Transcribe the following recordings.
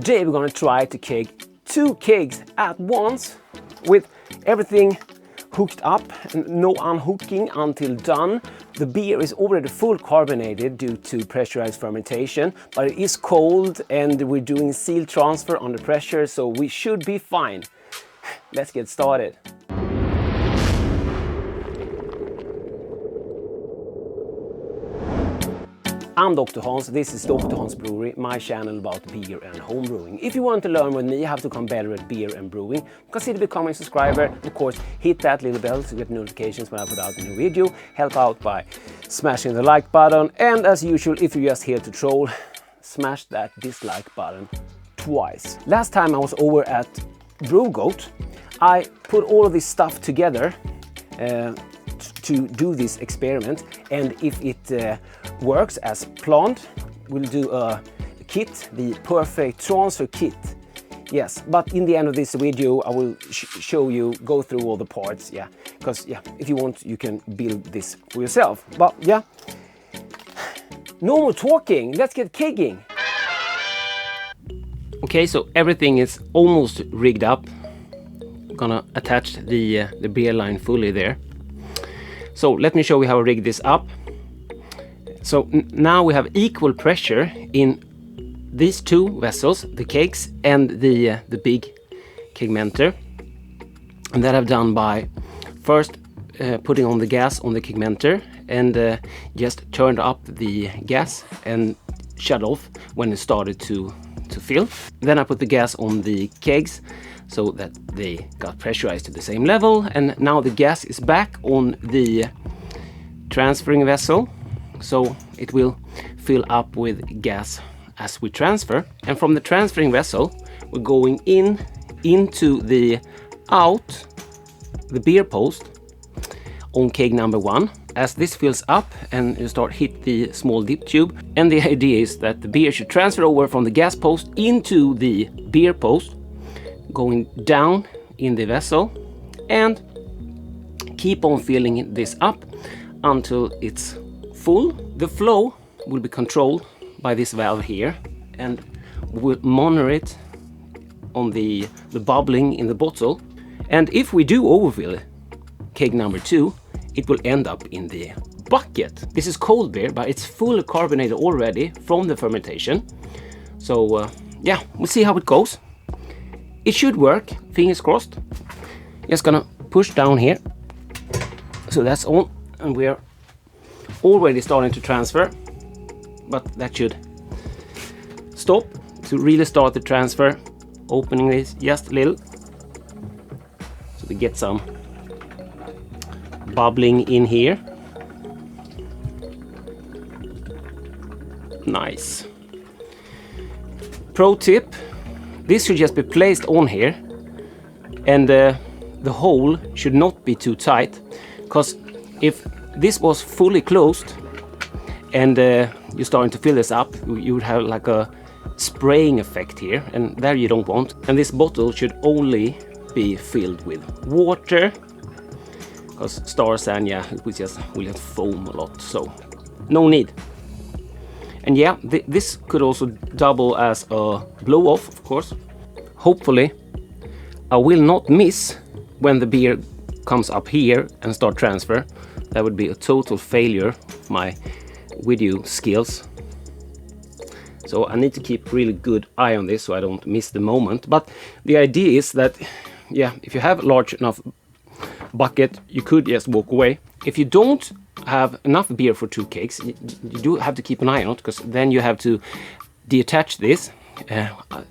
Today we're gonna try to keg 2 kegs at once with everything hooked up and no unhooking until done. The beer is already full carbonated due to pressurized fermentation, but it is cold and we're doing seal transfer under pressure, so we should be fine. Let's get started. I'm Dr. Hans, this is Dr. Hans Brewery, my channel about beer and home brewing. If you want to learn with me how to become better at beer and brewing, consider becoming a subscriber. Of course, hit that little bell to get notifications when I put out a new video. Help out by smashing the like button. And as usual, if you're just here to troll, smash that dislike button twice. Last time I was over at BrewGoat, I put all of this stuff together to do this experiment, and if it works as planned, we'll do a kit, the perfect transfer kit. Yes, but in the end of this video I will show you, go through all the parts, yeah, because yeah, if you want you can build this for yourself. But yeah, no more talking, let's get kegging. Okay, so everything is almost rigged up. I'm gonna attach the beer line fully there. So let me show you how I rig this up. So now we have equal pressure in these 2 vessels, the kegs and the big kegmenter. And that I've done by first putting on the gas on the kegmenter and just turned up the gas and shut off when it started to fill. Then I put the gas on the kegs so that they got pressurized to the same level, and now the gas is back on the transferring vessel, so it will fill up with gas as we transfer. And from the transferring vessel we're going into the beer post on keg number 1. As this fills up and you start hit the small dip tube, and the idea is that the beer should transfer over from the gas post into the beer post, going down in the vessel, and keep on filling this up until it's full. The flow will be controlled by this valve here, and we'll monitor it on the bubbling in the bottle. And if we do overfill keg number 2, it will end up in the bucket. This is cold beer, but it's fully carbonated already from the fermentation. So yeah, we'll see how it goes. It should work, fingers crossed. Just gonna push down here. So that's on, and we're already starting to transfer, but that should stop. To really start the transfer, opening this just a little, so we get some bubbling in here. Nice. Pro tip, this should just be placed on here, and the hole should not be too tight, because if this was fully closed and you're starting to fill this up, you would have like a spraying effect here, and there you don't want. And this bottle should only be filled with water, because Star San, yeah, it will just foam a lot, so no need. And yeah, this could also double as a blow off, of course. Hopefully I will not miss when the beer comes up here and start transfer. That would be a total failure of my video skills. So I need to keep really good eye on this so I don't miss the moment. But the idea is that, yeah, if you have a large enough bucket, you could just walk away. If you don't have enough beer for 2 kegs, you do have to keep an eye on it, because then you have to detach this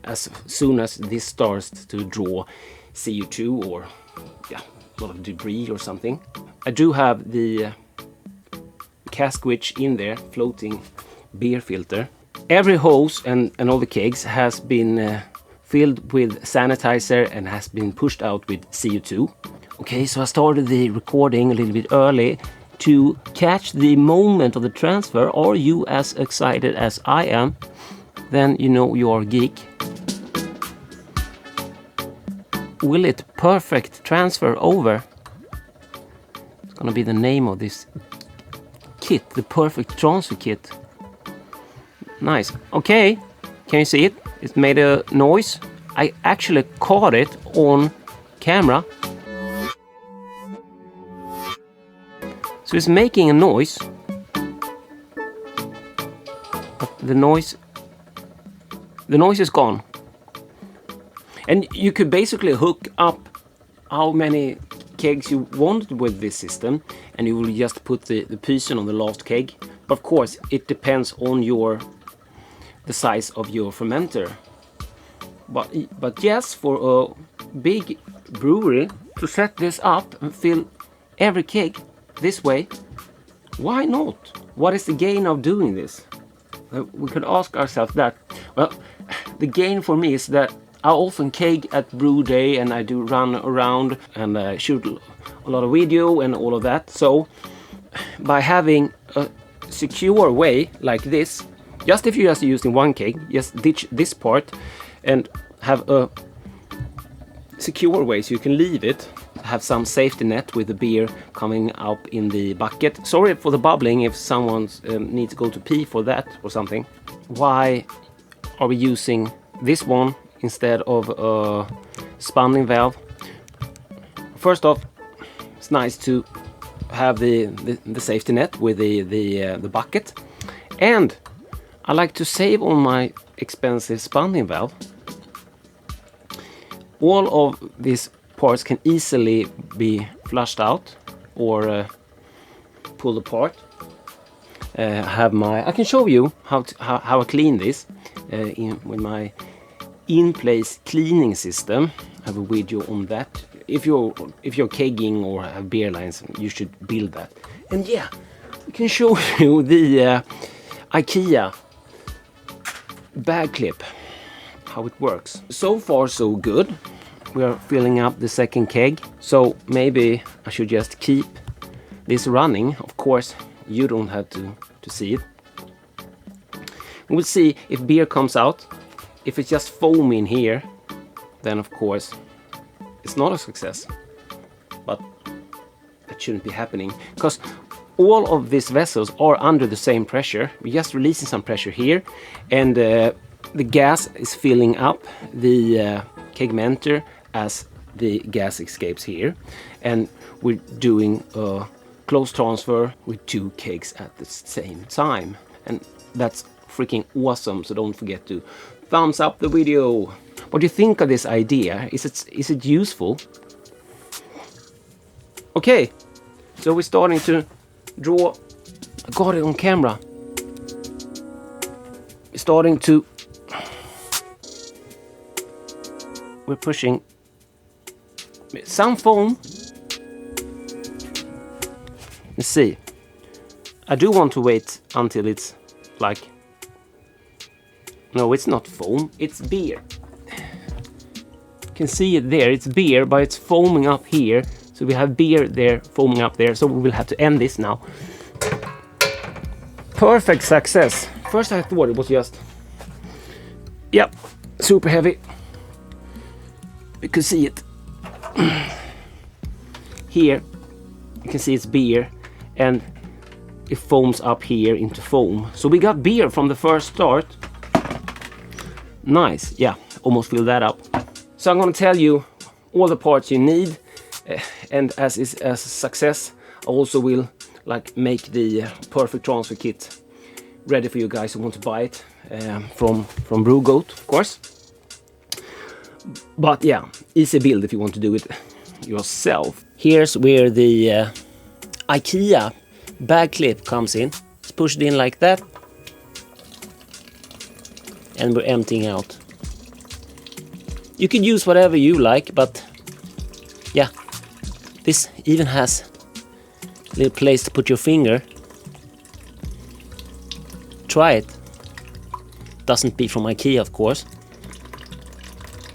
as soon as this starts to draw CO2 or yeah, a lot of debris or something. I do have the cask witch in there, floating beer filter. Every hose and all the kegs has been filled with sanitizer and has been pushed out with CO2. Okay, so I started the recording a little bit early to catch the moment of the transfer. Are you as excited as I am? Then you know you are a geek. Will it perfect transfer over? It's gonna be the name of this kit, the perfect transfer kit. Nice. Okay, can you see it? It made a noise. I actually caught it on camera. So it's making a noise. But the noise is gone. And you could basically hook up how many kegs you want with this system, and you will just put the piston on the last keg. But of course, it depends on the size of your fermenter. But yes, for a big brewery to set this up and fill every keg this way, why not? What is the gain of doing this? We could ask ourselves that. Well, the gain for me is that I often keg at brew day, and I do run around and shoot a lot of video and all of that. So by having a secure way like this, just if you're just using one keg, just ditch this part and have a secure way so you can leave it, have some safety net with the beer coming up in the bucket. Sorry for the bubbling if someone needs to go to pee for that or something. Why are we using this one instead of a spunding valve? First off, it's nice to have the safety net with the bucket, and I like to save on my expensive spunding valve. All of these parts can easily be flushed out or pulled apart. I can show you how I clean this with my in-place cleaning system. I have a video on that. If you're kegging or have beer lines, you should build that. And yeah, I can show you the IKEA bag clip, how it works. So far so good. We are filling up the second keg, so maybe I should just keep this running. Of course, you don't have to see it. We'll see if beer comes out. If it's just foam in here, then of course it's not a success. But that shouldn't be happening, because all of these vessels are under the same pressure. We're just releasing some pressure here, and the gas is filling up the kegmenter as the gas escapes here, and we're doing a close transfer with 2 kegs at the same time, and that's freaking awesome. So don't forget to thumbs up the video. What do you think of this idea? Is it useful? Okay, so we're starting to draw. I got it on camera. We're pushing some foam. Let's see. I do want to wait until it's like, no, it's not foam, it's beer. You can see it there, it's beer, but it's foaming up here. So we have beer there, foaming up there. So we will have to end this now. Perfect success. First I thought it was just, yep, super heavy. You can see it. Here, you can see it's beer, and it foams up here into foam. So we got beer from the first start. Nice, yeah, almost filled that up. So I'm gonna tell you all the parts you need, and as is a success, I also will like make the perfect transfer kit ready for you guys who want to buy it from BrewGoat, of course. But yeah, easy build if you want to do it yourself. Here's where the IKEA bag clip comes in. It's pushed in like that, and we're emptying out. You can use whatever you like, but yeah, this even has a little place to put your finger. Try it. Doesn't be from IKEA, of course.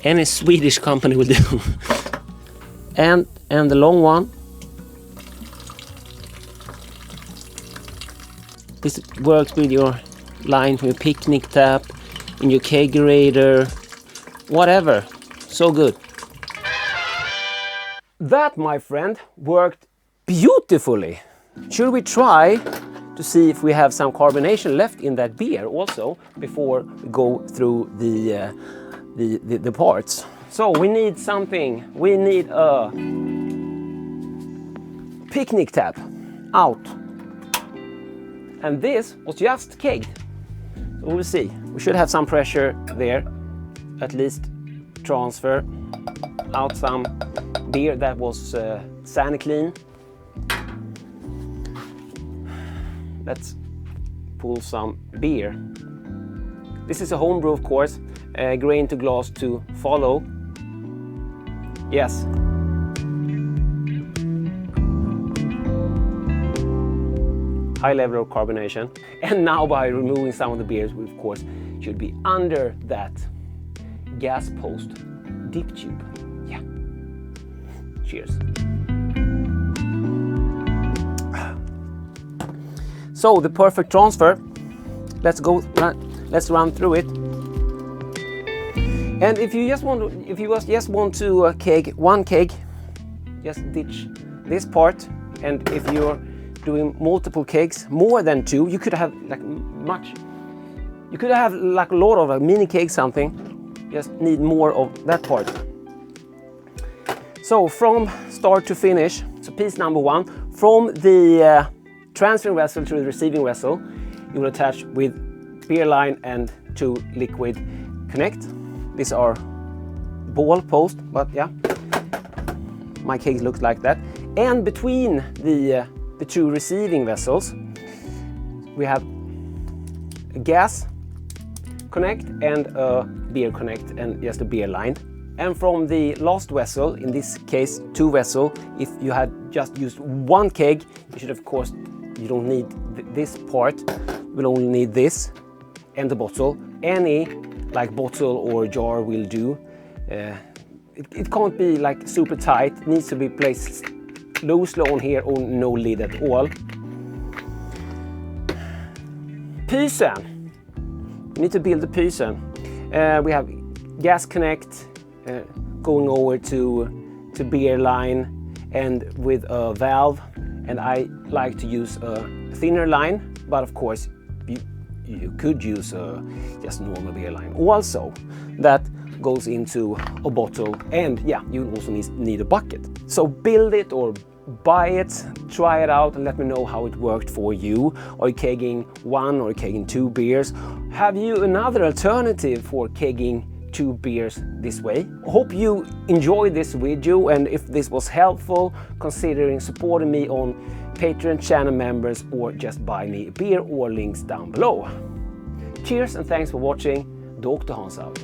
Any Swedish company will do. and the long one. This works with your line from your picnic tap, in your kegerator, whatever. So good. That, my friend, worked beautifully. Should we try to see if we have some carbonation left in that beer also before we go through the parts. So we need something. We need a picnic tap out. And this was just kegged. So we'll see. We should have some pressure there. At least transfer out some beer that was sandy clean. Let's pull some beer. This is a homebrew, of course. Grain to glass to follow. Yes. High level of carbonation. And now by removing some of the beers, we of course should be under that gas post dip tube. Yeah. Cheers. So the perfect transfer. Let's run through it. And if you just want to keg one keg, just ditch this part. And if you're doing multiple kegs, more than two, you could have like you could have like a lot of mini kegs, something. Just need more of that part. So from start to finish, so piece number one, from the transferring vessel to the receiving vessel, you will attach with beer line and two liquid connect. These are ball post, but yeah, my keg looks like that. And between the two receiving vessels, we have a gas connect and a beer connect and just a beer line. And from the last vessel, in this case 2 vessel, if you had just used one keg, you should of course, you don't need this part, you will only need this and the bottle. Any like bottle or jar will do. It can't be like super tight, it needs to be placed loosely on here or no lid at all. Pysen. We need to build the pysen. We have gas connect going over to beer line and with a valve, and I like to use a thinner line, but of course you could use a just normal beer line also. That goes into a bottle, and yeah, you also need a bucket. So build it or buy it, try it out and let me know how it worked for you. Are you kegging 1 or kegging 2 beers? Have you another alternative for kegging 2 beers this way? Hope you enjoyed this video, and if this was helpful, considering supporting me on Patreon channel members or just buy me a beer or links down below. Cheers and thanks for watching. Dr. Hans out.